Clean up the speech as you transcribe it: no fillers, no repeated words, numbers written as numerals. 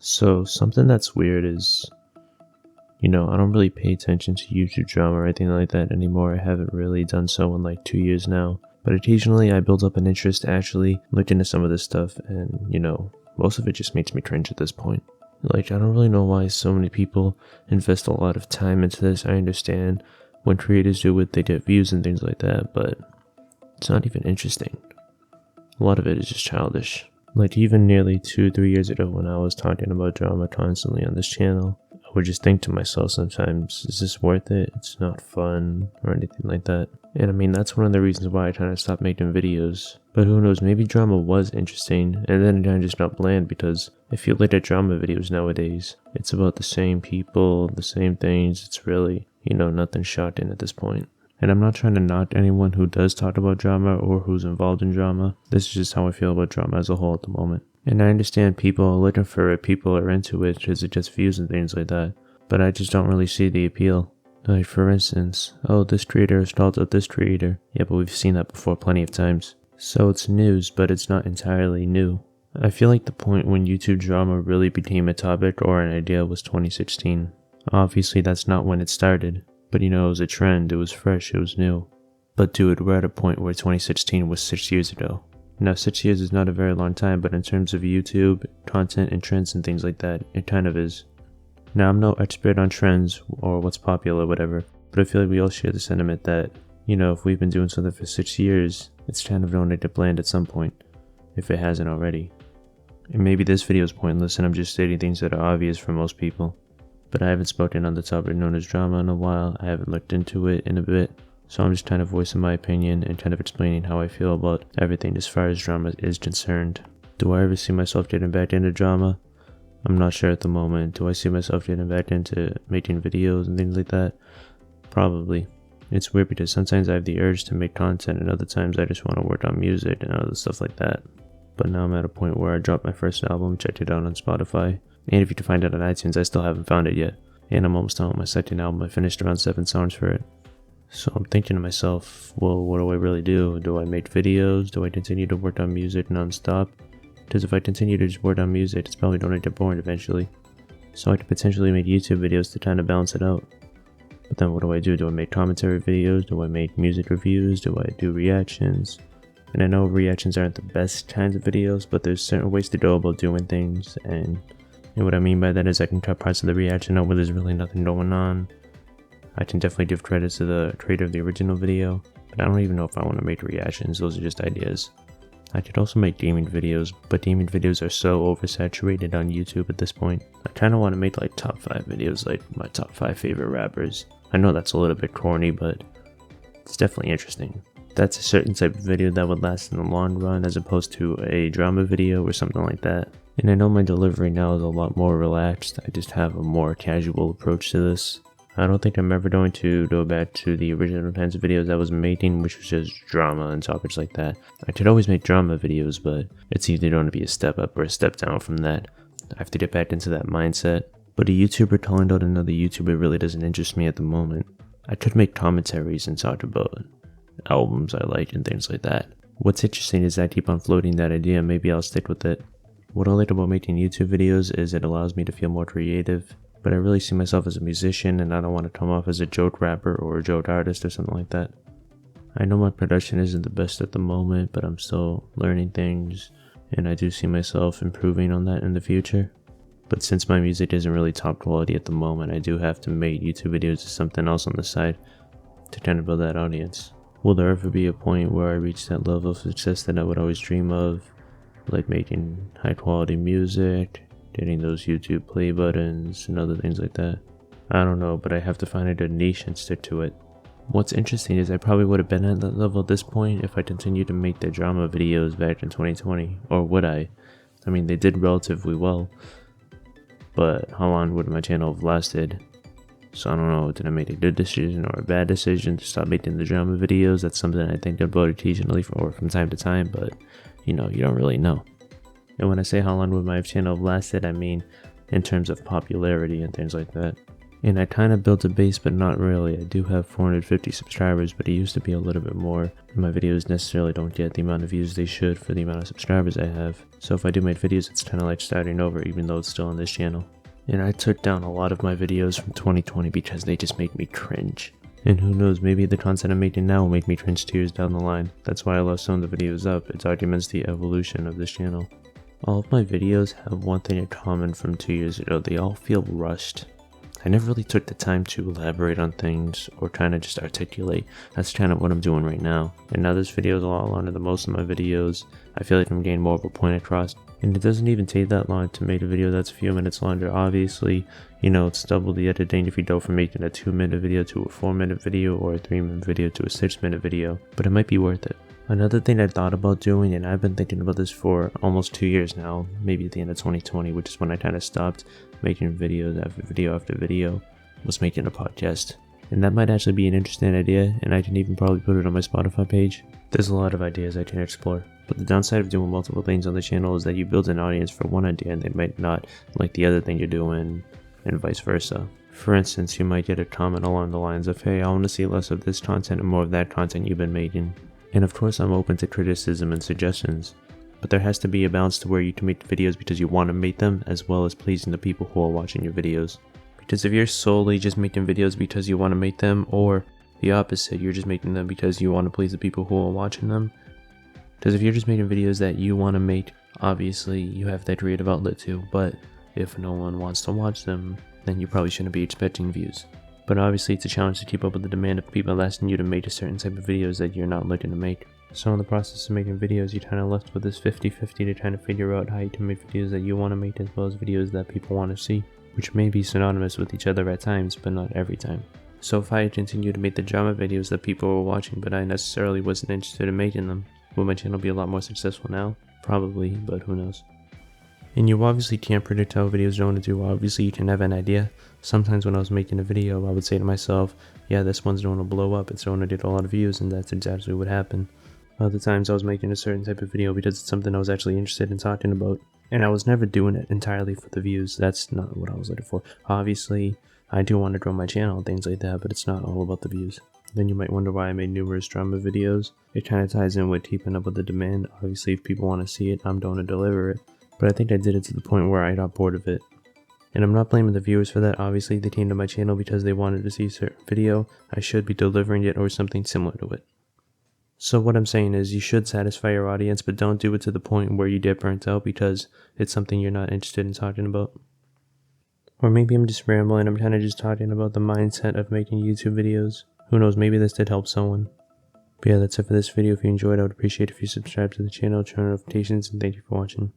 So something that's weird is, I don't really pay attention to YouTube drama or anything like that anymore. I haven't really done so in like 2 years now. But occasionally I build up an interest to actually look into some of this stuff, and most of it just makes me cringe at this point. Like, I don't really know why so many people invest a lot of time into this. I understand when creators do it, they get views and things like that, but it's not even interesting. A lot of it is just childish. Like, even nearly 2-3 years ago, when I was talking about drama constantly on this channel, I would just think to myself sometimes, is this worth it? It's not fun or anything like that. And I mean, that's one of the reasons why I kind of stopped making videos. But who knows, maybe drama was interesting, and then it kind of just got bland, because I feel like the drama videos nowadays, it's about the same people, the same things. It's really, nothing shocking at this point. And I'm not trying to knock anyone who does talk about drama or who's involved in drama. This is just how I feel about drama as a whole at the moment. And I understand people are looking for it, people are into it because it gets views and things like that. But I just don't really see the appeal. Like, for instance, oh, this creator is called out this creator. Yeah, but we've seen that before plenty of times. So it's news, but it's not entirely new. I feel like the point when YouTube drama really became a topic or an idea was 2016. Obviously, that's not when it started. But it was a trend, it was fresh, it was new. But dude, we're at a point where 2016 was 6 years ago. Now 6 years is not a very long time, but in terms of YouTube, content and trends and things like that, it kind of is. Now I'm no expert on trends or what's popular or whatever, but I feel like we all share the sentiment that, if we've been doing something for 6 years, it's kind of going to get bland at some point, if it hasn't already. And maybe this video is pointless and I'm just stating things that are obvious for most people. But I haven't spoken on the topic known as drama in a while, I haven't looked into it in a bit, so I'm just kind of voicing my opinion and kind of explaining how I feel about everything as far as drama is concerned. Do I ever see myself getting back into drama? I'm not sure at the moment. Do I see myself getting back into making videos and things like that? Probably. It's weird because sometimes I have the urge to make content and other times I just want to work on music and other stuff like that. But now I'm at a point where I dropped my first album, checked it out on Spotify. And if you can find it on iTunes, I still haven't found it yet. And I'm almost done with my second album. I finished around 7 songs for it. So I'm thinking to myself, well, what do I really do? Do I make videos? Do I continue to work on music non-stop? Because if I continue to just work on music, it's probably going to get boring eventually. So I could potentially make YouTube videos to kind of balance it out. But then what do I do? Do I make commentary videos? Do I make music reviews? Do I do reactions? And I know reactions aren't the best kinds of videos, but there's certain ways to go about doing things, and what I mean by that is I can cut parts of the reaction out where there's really nothing going on. I can definitely give credit to the creator of the original video, but I don't even know if I want to make reactions, those are just ideas. I could also make gaming videos, but gaming videos are so oversaturated on YouTube at this point. I kind of want to make like top 5 videos, like my top 5 favorite rappers. I know that's a little bit corny, but it's definitely interesting. That's a certain type of video that would last in the long run as opposed to a drama video or something like that. And I know my delivery now is a lot more relaxed. I just have a more casual approach to this. I don't think I'm ever going to go back to the original kinds of videos I was making, which was just drama and topics like that. I could always make drama videos, but it's either going to be a step up or a step down from that. I have to get back into that mindset. But a YouTuber calling out another YouTuber really doesn't interest me at the moment. I could make commentaries and talk about albums I like and things like that. What's interesting is I keep on floating that idea, maybe I'll stick with it. What I like about making YouTube videos is it allows me to feel more creative, but I really see myself as a musician and I don't want to come off as a joke rapper or a joke artist or something like that. I know my production isn't the best at the moment, but I'm still learning things and I do see myself improving on that in the future. But since my music isn't really top quality at the moment, I do have to make YouTube videos as something else on the side to kind of build that audience. Will there ever be a point where I reach that level of success that I would always dream of? Like making high quality music, getting those YouTube play buttons and other things like that. I don't know, but I have to find a good niche and stick to it. What's interesting is I probably would have been at that level at this point if I continued to make the drama videos back in 2020, or would I? I mean, they did relatively well, but how long would my channel have lasted? So I don't know, did I make a good decision or a bad decision to stop making the drama videos? That's something I think about occasionally or from time to time, but you don't really know. And when I say how long would my channel have lasted, I mean in terms of popularity and things like that. And I kind of built a base, but not really. I do have 450 subscribers, but it used to be a little bit more. My videos necessarily don't get the amount of views they should for the amount of subscribers I have. So if I do make videos, it's kind of like starting over, even though it's still on this channel. And I took down a lot of my videos from 2020 because they just made me cringe. And who knows, maybe the content I'm making now will make me cringe 2 years down the line. That's why I left some of the videos up. It documents the evolution of this channel. All of my videos have one thing in common from 2 years ago. They all feel rushed. I never really took the time to elaborate on things or kind of just articulate. That's kind of what I'm doing right now. And now this video is a lot longer than most of my videos. I feel like I'm getting more of a point across. And it doesn't even take that long to make a video that's a few minutes longer. Obviously, you know, it's double the editing if you go from making a 2-minute video to a 4-minute video or a 3-minute video to a 6-minute video. But it might be worth it. Another thing I thought about doing, and I've been thinking about this for almost 2 years now, maybe at the end of 2020, which is when I kind of stopped making videos after video, was making a podcast. And that might actually be an interesting idea, and I can even probably put it on my Spotify page. There's a lot of ideas I can explore. But the downside of doing multiple things on the channel is that you build an audience for one idea and they might not like the other thing you're doing, and vice versa. For instance, you might get a comment along the lines of, hey, I want to see less of this content and more of that content you've been making. And of course I'm open to criticism and suggestions, but there has to be a balance to where you can make videos because you want to make them, as well as pleasing the people who are watching your videos. Because if you're solely just making videos because you want to make them, or the opposite, you're just making them because you want to please the people who are watching them. Because if you're just making videos that you want to make, obviously you have that creative outlet too, but if no one wants to watch them, then you probably shouldn't be expecting views. But obviously it's a challenge to keep up with the demand of people asking you to make a certain type of videos that you're not looking to make. So in the process of making videos, you're kind of left with this 50-50 to trying to figure out how you can make videos that you want to make as well as videos that people want to see, which may be synonymous with each other at times, but not every time. So if I had continued to make the drama videos that people were watching, but I necessarily wasn't interested in making them, would my channel be a lot more successful now? Probably, but who knows. And you obviously can't predict how videos are going to do. Obviously you can have an idea. Sometimes when I was making a video, I would say to myself, yeah, this one's going to blow up, it's going to get a lot of views, and that's exactly what happened. Other times I was making a certain type of video because it's something I was actually interested in talking about. And I was never doing it entirely for the views. That's not what I was looking for. Obviously, I do want to grow my channel and things like that, but it's not all about the views. Then you might wonder why I made numerous drama videos. It kind of ties in with keeping up with the demand. Obviously, if people want to see it, I'm going to deliver it. But I think I did it to the point where I got bored of it. And I'm not blaming the viewers for that. Obviously, they came to my channel because they wanted to see a certain video. I should be delivering it or something similar to it. So what I'm saying is you should satisfy your audience, but don't do it to the point where you get burnt out because it's something you're not interested in talking about. Or maybe I'm just rambling. I'm kind of just talking about the mindset of making YouTube videos. Who knows, maybe this did help someone. But yeah, that's it for this video. If you enjoyed, I would appreciate if you subscribe to the channel, turn on notifications, and thank you for watching.